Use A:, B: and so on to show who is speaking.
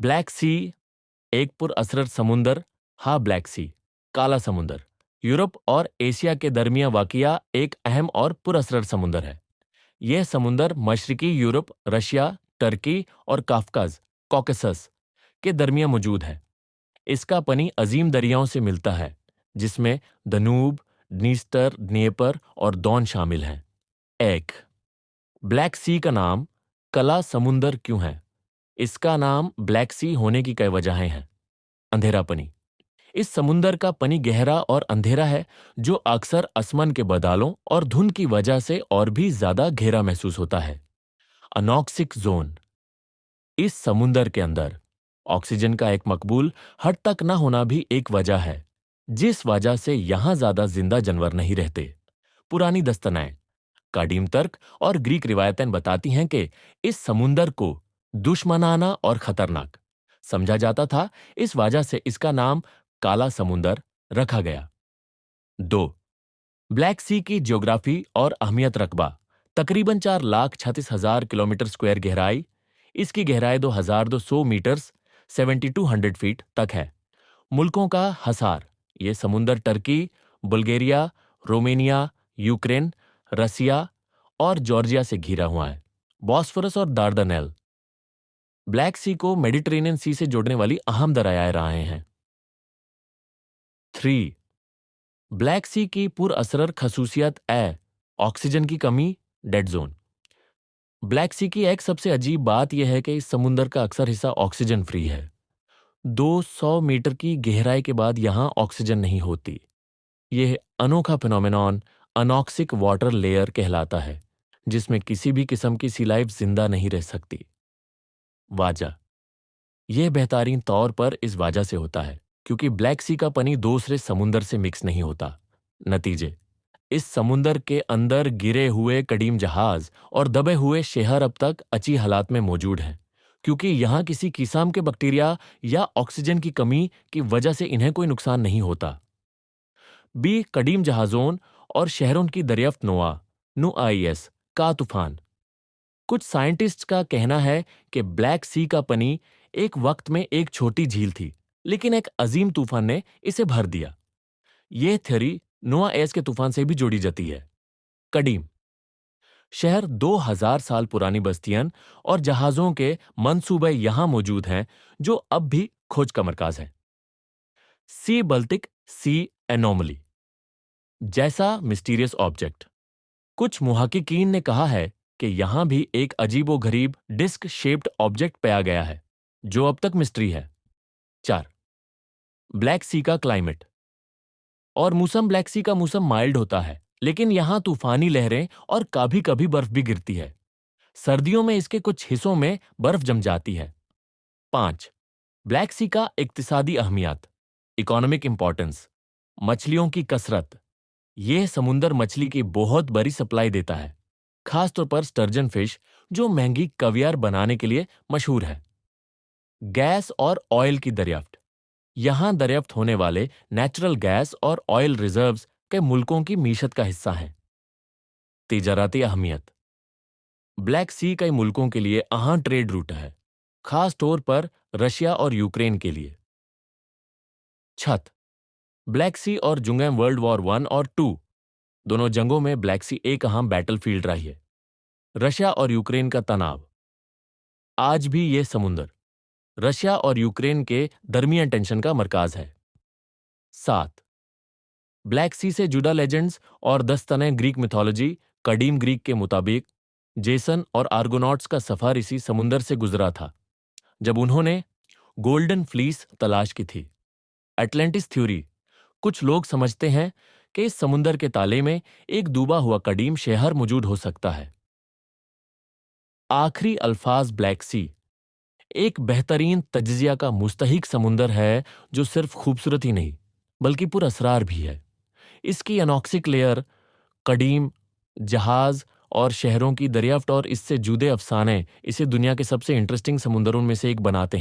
A: Black सी एक पुरअसरर समुंदर, हा ब्लैक सी, काला समुंदर, यूरोप और एशिया के दरमिया वाक़िया एक अहम और पुरअसरर समुंदर है। यह समुंदर मशरकी यूरोप, रशिया, टर्की और काफकाज कॉकेसस के दरमिया मौजूद है। इसका पानी अजीम दरियाओं से मिलता है, जिसमें दनूब, दनीस्तर, दनेपर और दौन शामिल हैं। एक ब्लैक सी का नाम कला समुंदर क्यों है? इसका नाम ब्लैक सी होने की कई वजहें हैं। अंधेरा पानी, इस समुंदर का पानी गहरा और अंधेरा है, जो अक्सर आसमान के बादलों और धुंध की वजह से और भी ज्यादा गहरा महसूस होता है। अनॉक्सिक जोन, इस समुंदर के अंदर ऑक्सीजन का एक मकबूल हद तक न होना भी एक वजह है, जिस वजह से यहां ज्यादा जिंदा जानवर नहीं रहते। पुरानी दस्तनाएं, काडीम तर्क और ग्रीक रिवायतें बताती हैं कि इस समुंदर को दुश्मनाना और खतरनाक समझा जाता था, इस वजह से इसका नाम काला समुंदर रखा गया। 2. ब्लैक सी की ज्योग्राफी और अहमियत रकबा। तकरीबन 4,36,000 किलोमीटर स्क्वायर गहराई, इसकी गहराई 2,200 मीटर्स 7,200 फीट तक है। मुल्कों का हसार, ये समुंदर टर्की, बुल्गारिया, रोमेनिया, यूक्रेन, रसिया और जॉर्जिया से घिरा हुआ है। बॉस्फोरस और दार्दानेल ब्लैक सी को मेडिटेरेनियन सी से जोड़ने वाली अहम दरियाएं रहे हैं। 3. ब्लैक सी की पुरअसरर खसूसियत ऑक्सीजन की कमी, डेड जोन। ब्लैक सी की एक सबसे अजीब बात यह है कि इस समुंदर का अक्सर हिस्सा ऑक्सीजन फ्री है। 200 मीटर की गहराई के बाद यहां ऑक्सीजन नहीं होती। यह अनोखा फिनोमेनॉन अनॉक्सिक वाटर लेयर कहलाता है, जिसमें किसी भी किस्म की सी लाइफ जिंदा नहीं रह सकती। वाजा, यह बेहतरीन तौर पर इस वजह से होता है क्योंकि ब्लैक सी का पानी दूसरे समुंदर से मिक्स नहीं होता। नतीजे, इस समुंदर के अंदर गिरे हुए कदीम जहाज और दबे हुए शहर अब तक अच्छी हालात में मौजूद हैं, क्योंकि यहां किसी किस्म के बैक्टीरिया या ऑक्सीजन की कमी की वजह से इन्हें कोई नुकसान नहीं होता। बी कदीम जहाजों और शहरों की दरियाफ्त नुआईएस का तूफान। कुछ साइंटिस्ट्स का कहना है कि ब्लैक सी का पानी एक वक्त में एक छोटी झील थी, लेकिन एक अजीम तूफान ने इसे भर दिया। यह थ्योरी नोआ एस के तूफान से भी जोड़ी जाती है। कदीम शहर 2000 साल पुरानी बस्तियां और जहाजों के मंसूबे यहां मौजूद हैं, जो अब भी खोज का मरकज है। सी बाल्टिक सी एनोमली जैसा मिस्टीरियस ऑब्जेक्ट, कुछ मुहक्किकीन ने कहा है कि यहां भी एक अजीबोगरीब डिस्क शेप्ड ऑब्जेक्ट पाया गया है, जो अब तक मिस्ट्री है। 4. ब्लैक सी का क्लाइमेट और मौसम। ब्लैक सी का मौसम माइल्ड होता है, लेकिन यहां तूफानी लहरें और कभी कभी बर्फ भी गिरती है। सर्दियों में इसके कुछ हिस्सों में बर्फ जम जाती है। 5. ब्लैक सी का इक्तिसादी अहमियत, इकोनॉमिक इंपॉर्टेंस। मछलियों की कसरत, यह समुंदर मछली की बहुत बड़ी सप्लाई देता है, खासतौर पर स्टर्जन फिश, जो महंगी कवियार बनाने के लिए मशहूर है। गैस और ऑयल की दरियाफ्त, यहां दरियाफ्त होने वाले नेचुरल गैस और ऑयल रिजर्व्स के मुल्कों की मीशत का हिस्सा हैं। तिजारती अहमियत, ब्लैक सी कई मुल्कों के लिए अहम ट्रेड रूट है, खास तौर पर रशिया और यूक्रेन के लिए। छत, ब्लैक सी और जुंगें वर्ल्ड वॉर 1 और 2 दोनों जंगों में ब्लैक सी एक अहम बैटलफील्ड रही है। रशिया और यूक्रेन का तनाव, आज भी यह समुंदर रशिया और यूक्रेन के दरमियान टेंशन का मरकज है। 7. ब्लैक सी से जुड़ा लेजेंड्स और दस्तने ग्रीक मिथोलॉजी। कदीम ग्रीक के मुताबिक जेसन और आर्गोनॉट्स का सफर इसी समुंदर से गुजरा था, जब उन्होंने गोल्डन फ्लीस तलाश की थी। एटलांटिस थ्योरी, कुछ लोग समझते हैं कि इस समुंदर के ताले में एक डूबा हुआ कदीम शहर मौजूद हो सकता है। आखिरी अल्फाज, ब्लैक सी एक बेहतरीन तज्जिया का मुस्तहिक समुंदर है, जो सिर्फ खूबसूरत ही नहीं बल्कि पुरअसरार भी है। इसकी अनॉक्सिक लेयर, कदीम जहाज और शहरों की दरियाफ्त और इससे जुड़े अफसाने इसे दुनिया के सबसे इंटरेस्टिंग समुंदरों में से एक बनाते हैं।